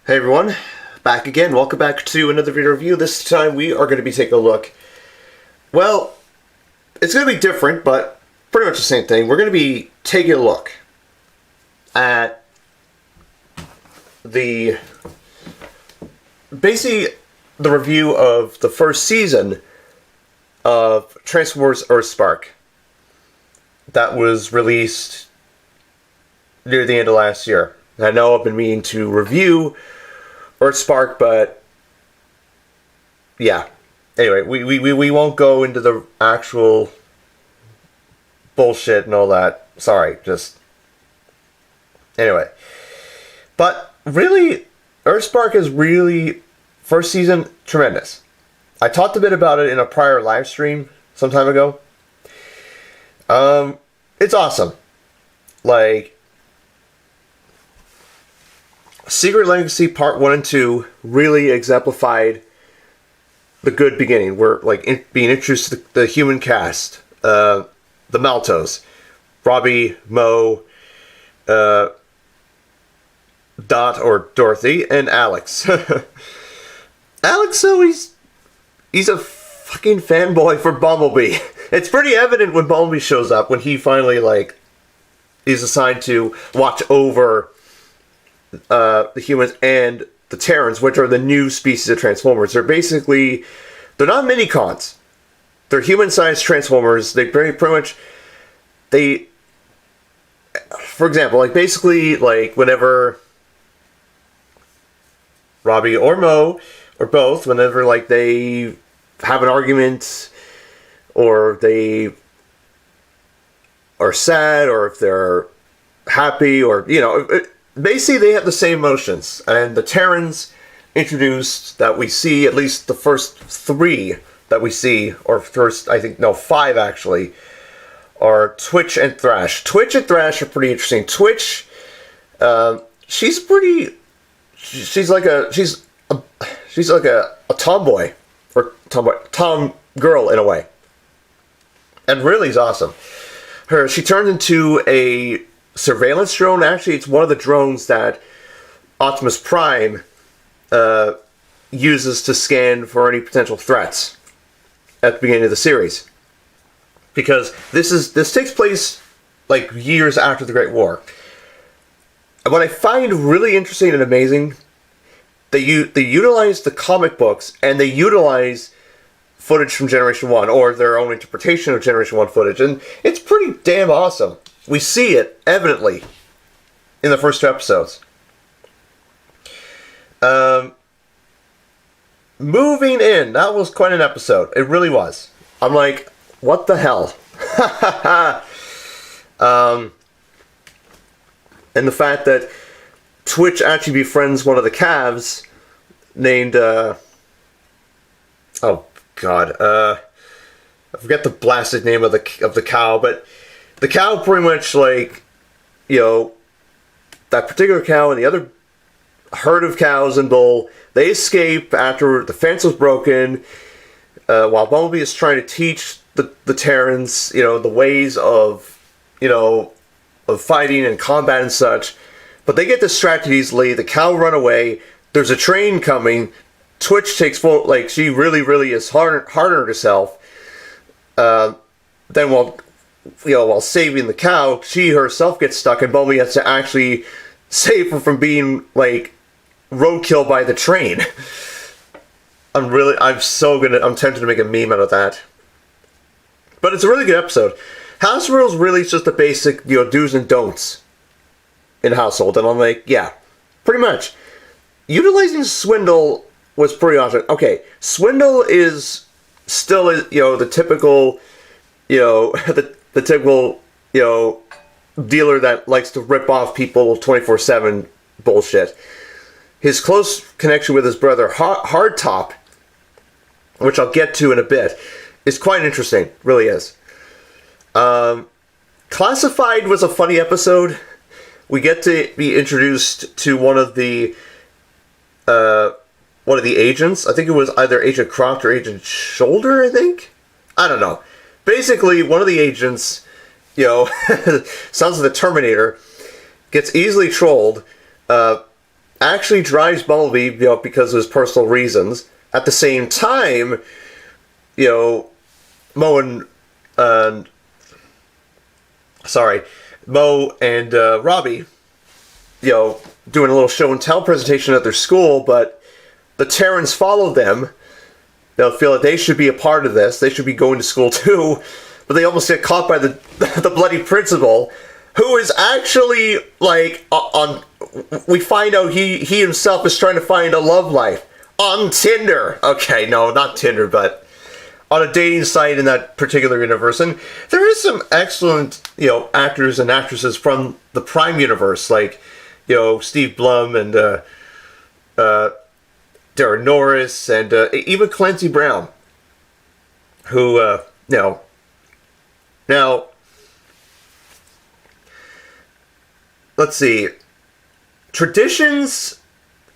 Hey everyone, back again. Welcome back to another video review. This time we are going to be taking a look. Well, it's going to be different, but pretty much the same thing. We're going to be taking a look at basically the review of the first season of Transformers EarthSpark that was released near the end of last year. I know I've been meaning to review EarthSpark, but yeah. Anyway, we won't go into the actual bullshit and all that. Sorry, just anyway. But really, EarthSpark is really first season tremendous. I talked a bit about it in a prior live stream some time ago. It's awesome. Like, Secret Legacy Part 1 and 2 really exemplified the good beginning. We're like being introduced to the human cast, the Maltos, Robbie, Mo, Dot or Dorothy, and Alex. Alex, so he's a fucking fanboy for Bumblebee. It's pretty evident when Bumblebee shows up, when he finally is assigned to watch over the humans and the Terrans, which are the new species of Transformers. They're not mini-cons. They're human-sized Transformers. They pretty much, for example, whenever Robbie or Mo, or both, whenever they have an argument, or they are sad, or if they're happy, or, basically, they have the same emotions. And the Terrans introduced that we see, at least the first three that we see, or first, five actually, are Twitch and Thrash. Twitch and Thrash are pretty interesting. Twitch, she's like a tomboy, or tom girl in a way. And really is awesome. She turned into a surveillance drone. Actually, it's one of the drones that Optimus Prime uses to scan for any potential threats at the beginning of the series, because this takes place years after the Great War. And what I find really interesting and amazing, they utilize the comic books, and they utilize footage from Generation 1, or their own interpretation of Generation 1 footage, and it's pretty damn awesome. We see it evidently in the first two episodes. Moving in, that was quite an episode. It really was. I'm like, what the hell? And the fact that Twitch actually befriends one of the calves named, I forget the blasted name of the cow, but the cow pretty much, that particular cow and the other herd of cows and bull, they escape after the fence was broken, while Bumblebee is trying to teach the Terrans, the ways of fighting and combat and such. But they get distracted easily. The cow run away. There's a train coming. Twitch takes full, she really, really is hard on herself. Then while saving the cow, she herself gets stuck, and Bumblebee has to actually save her from being, roadkill by the train. I'm tempted to make a meme out of that. But it's a really good episode. House rules really is just the basic, do's and don'ts in Household. And I'm like, yeah, pretty much. Utilizing Swindle was pretty awesome. Okay, Swindle is still, the typical, the typical, dealer that likes to rip off people 24/7 bullshit. His close connection with his brother Hardtop, which I'll get to in a bit, is quite interesting. Really is. Classified was a funny episode. We get to be introduced to one of the agents. I think it was either Agent Croft or Agent Shoulder, I think. I don't know. Basically, one of the agents, sounds like the Terminator, gets easily trolled, actually drives Bumblebee, because of his personal reasons. At the same time, Mo and Mo and Robbie, doing a little show and tell presentation at their school, but the Terrans follow them. They'll feel that they should be a part of this. They should be going to school too, but they almost get caught by the the bloody principal, who is actually on. We find out he himself is trying to find a love life on Tinder. Okay, no, not Tinder, but on a dating site in that particular universe. And there is some excellent, actors and actresses from the Prime universe, like, Steve Blum and Darren Norris and even Clancy Brown, who, now, let's see, traditions,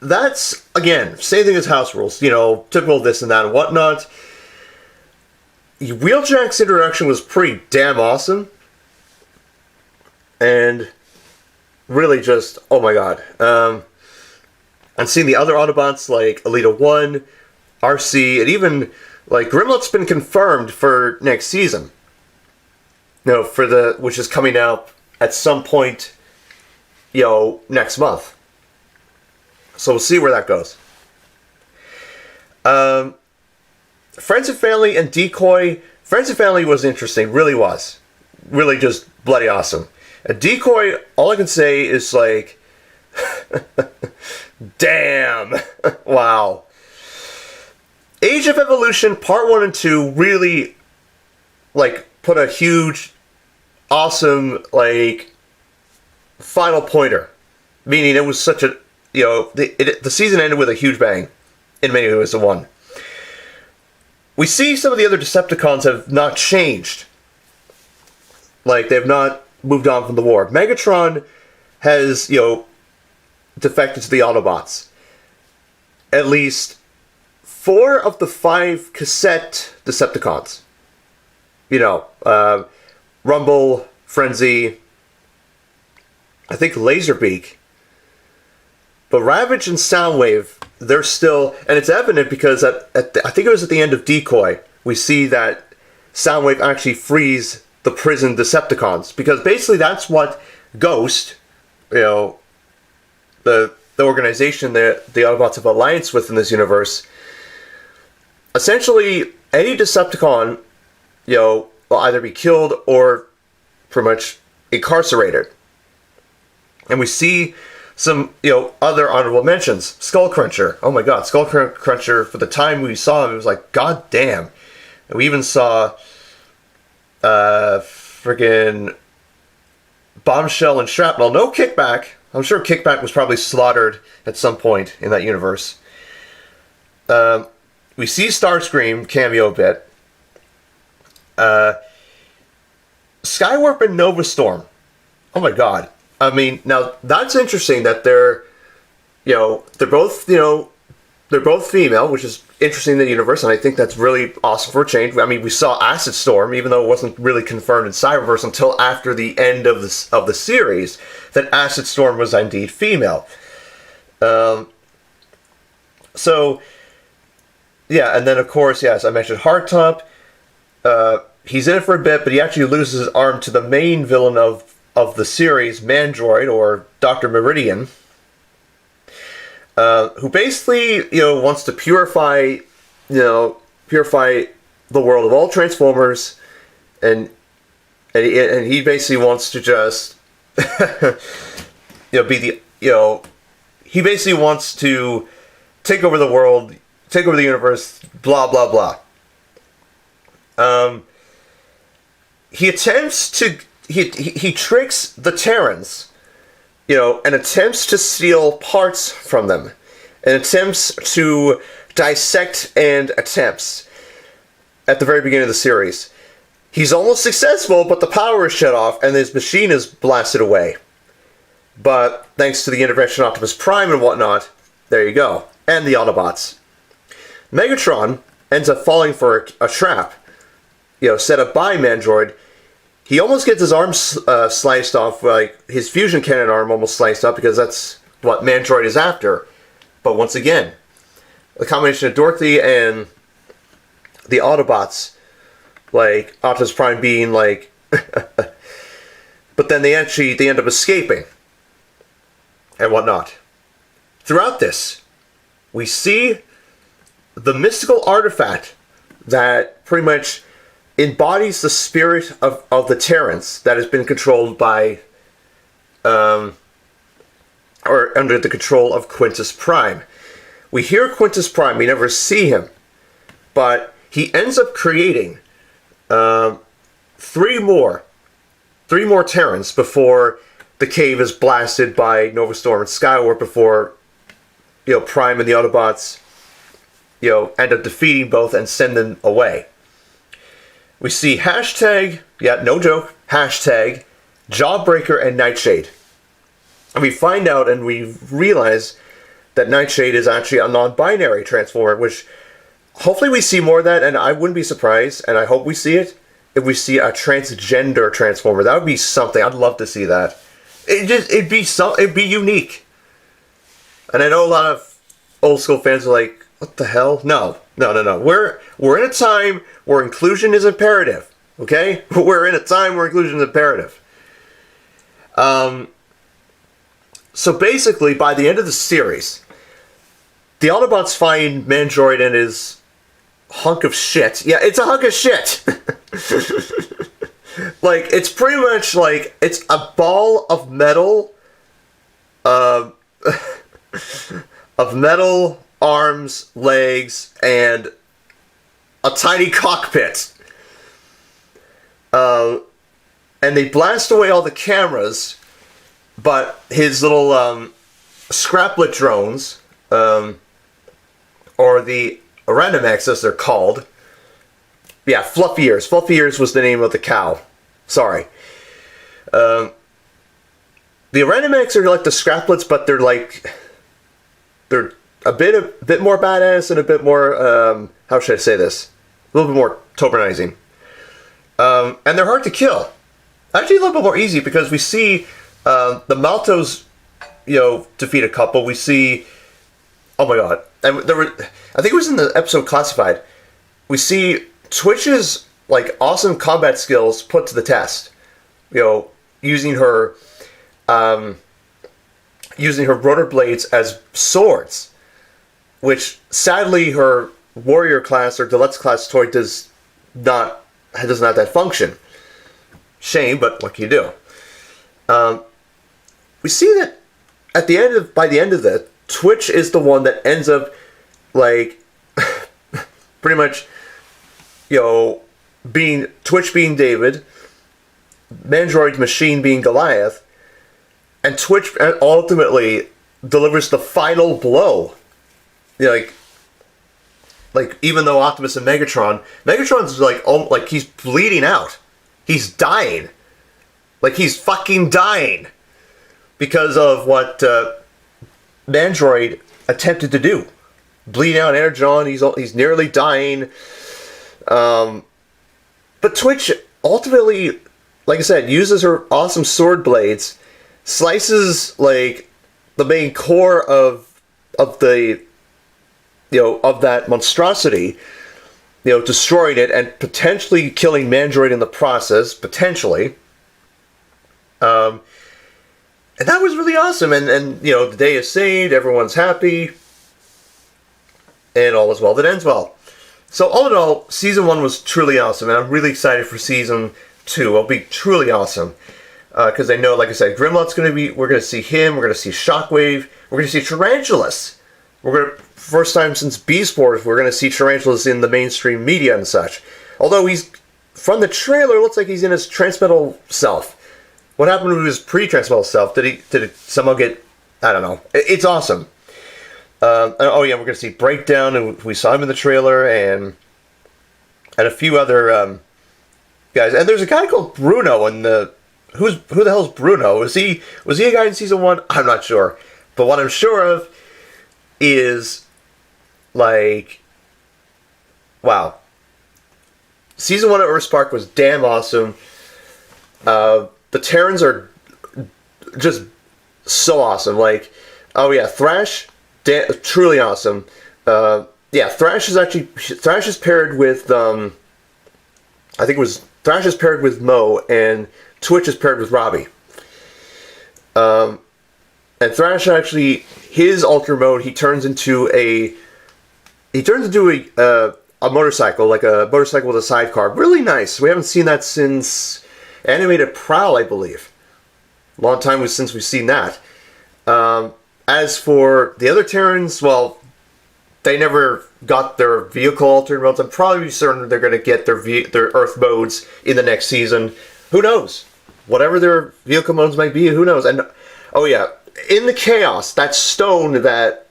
that's, again, same thing as house rules, typical this and that and whatnot. Wheeljack's introduction was pretty damn awesome. And really just, oh my god. And seeing the other Autobots like Elita 1, RC, and even Grimlock's been confirmed for next season. Which is coming out at some point, next month. So we'll see where that goes. Friends and Family and Decoy. Friends and Family was interesting, really was. Really just bloody awesome. A Decoy, all I can say is damn. Wow. Age of Evolution Part 1 and 2 really put a huge, awesome, final pointer. Meaning it was such a, the season ended with a huge bang. In many ways, the one. We see some of the other Decepticons have not changed. They've not moved on from the war. Megatron has, defected to the Autobots. At least 4 of the 5 cassette Decepticons. Rumble, Frenzy, I think Laserbeak. But Ravage and Soundwave, they're still, and it's evident because I think it was at the end of Decoy, we see that Soundwave actually frees the prison Decepticons, because basically that's what Ghost, the organization that the Autobots have alliance with in this universe, essentially any Decepticon, will either be killed or pretty much incarcerated. And we see some, other honorable mentions. Skullcruncher. Oh my god, Skullcruncher, for the time we saw him, it was god damn. And we even saw, friggin' Bombshell and Shrapnel. No Kickback. I'm sure Kickback was probably slaughtered at some point in that universe. We see Starscream cameo a bit. Skywarp and Nova Storm. Oh my god. I mean, now that's interesting that they're both female, which is interesting in the universe, and I think that's really awesome for a change. I mean, we saw Acid Storm, even though it wasn't really confirmed in Cyberverse until after the end of the series, that Acid Storm was indeed female. So, yeah, and then of course, yes, I mentioned Hardtop. He's in it for a bit, but he actually loses his arm to the main villain of the series, Mandroid, or Dr. Meridian, who basically, wants to purify the world of all Transformers, and he basically wants to just, be the, he basically wants to take over the world, take over the universe, blah, blah, blah. He attempts to, he tricks the Terrans, and attempts to steal parts from them, and attempts to dissect and attempts at the very beginning of the series. He's almost successful, but the power is shut off, and his machine is blasted away. But thanks to the intervention of Optimus Prime and whatnot, there you go. And the Autobots. Megatron ends up falling for a trap, set up by Mandroid. He almost gets his arm sliced off, his fusion cannon arm almost sliced up, because that's what Mandroid is after. But once again, the combination of Dorothy and the Autobots, like Optimus Prime being like, but then they end up escaping and whatnot. Throughout this, we see the mystical artifact that pretty much embodies the spirit of the Terrans that has been controlled by, or under the control of Quintus Prime. We hear Quintus Prime, we never see him, but he ends up creating three more Terrans before the cave is blasted by Nova Storm and Skywarp, before Prime and the Autobots end up defeating both and send them away. We see hashtag, no joke, hashtag Jawbreaker and Nightshade. And we find out and we realize that Nightshade is actually a non-binary transformer, which hopefully we see more of that, and I wouldn't be surprised, and I hope we see it, if we see a transgender transformer. That would be something. I'd love to see that. It'd be unique. And I know a lot of old school fans are like, what the hell? No. We're in a time where inclusion is imperative. Okay? We're in a time where inclusion is imperative. So basically, by the end of the series, the Autobots find Mandroid and his hunk of shit. Yeah, it's a hunk of shit. Like, it's pretty much like, it's a ball of metal, of metal, arms, legs, and a tiny cockpit. And they blast away all the cameras, but his little scraplet drones, or the Aranimex as they're called. Yeah, Fluffy Ears. Fluffy Ears was the name of the cow. Sorry. The Aranimex are like the scraplets, but they're a bit more badass and a bit more, how should I say this? A little bit more Tobernizing. And they're hard to kill. Actually, a little bit more easy because we see the Maltos, defeat a couple. We see, oh my god, and I think it was in the episode Classified. We see Twitch's like awesome combat skills put to the test. Using her rotor blades as swords, which sadly her warrior class or deluxe class toy doesn't have that function. Shame, but what can you do? We see that by the end of that, Twitch is the one that ends up like pretty much being David, Mandroid Machine being Goliath, and Twitch ultimately delivers the final blow. Like even though Optimus and Megatron's like he's bleeding out. He's dying. Like he's fucking dying. Because of what Mandroid attempted to do. Bleeding out Energon, he's nearly dying. But Twitch ultimately, like I said, uses her awesome sword blades, slices like the main core of the of that monstrosity, destroying it and potentially killing Mandroid in the process, potentially. And that was really awesome, and the day is saved, everyone's happy, and all is well that ends well. So all in all, Season 1 was truly awesome, and I'm really excited for Season 2. It'll be truly awesome, because I know, like I said, Grimlock's we're going to see him, we're going to see Shockwave, we're going to see Tarantulas. First time since Beast Wars, we're going to see Tarantulas in the mainstream media and such. Although from the trailer, looks like he's in his transmetal self. What happened to his pre-transmetal self? Did it somehow get... I don't know. It's awesome. Oh yeah, we're going to see Breakdown, and we saw him in the trailer, and a few other guys. And there's a guy called Bruno, and who the hell's Bruno? Was he a guy in Season 1? I'm not sure. But what I'm sure of is, like... Wow. Season 1 of EarthSpark was damn awesome. The Terrans are just so awesome. Like, Oh yeah, Thrash, truly awesome. Yeah, Thrash is paired with I think it was Thrash is paired with Mo, and Twitch is paired with Robbie. And Thrash actually, his ultra mode, he turns into a motorcycle, like a motorcycle with a sidecar. Really nice. We haven't seen that since Animated Prowl, I believe. Long time since we've seen that. As for the other Terrans, well, they never got their vehicle altered modes. I'm probably certain they're going to get their Earth modes in the next season. Who knows? Whatever their vehicle modes might be, who knows? And oh yeah, in the chaos, that stone that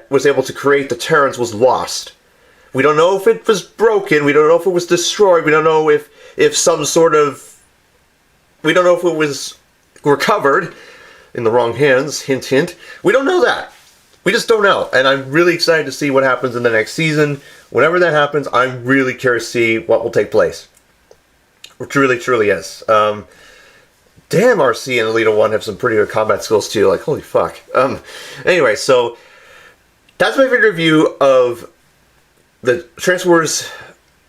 was able to create the Terrans was lost. We don't know if it was broken. We don't know if it was destroyed. We don't know if some sort of... We don't know if it was recovered in the wrong hands. Hint, hint. We don't know that. We just don't know. And I'm really excited to see what happens in the next season. Whenever that happens, I'm really curious to see what will take place. It really, truly is. Damn, RC and Elite 1 have some pretty good combat skills too. Like, holy fuck. Anyway, so that's my favorite review of the Transformers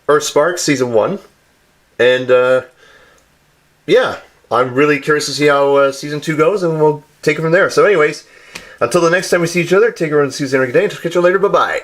EarthSpark Season 1. And, yeah, I'm really curious to see how Season 2 goes, and we'll take it from there. So anyways, until the next time we see each other, take a run and see you, and catch you later. Bye-bye.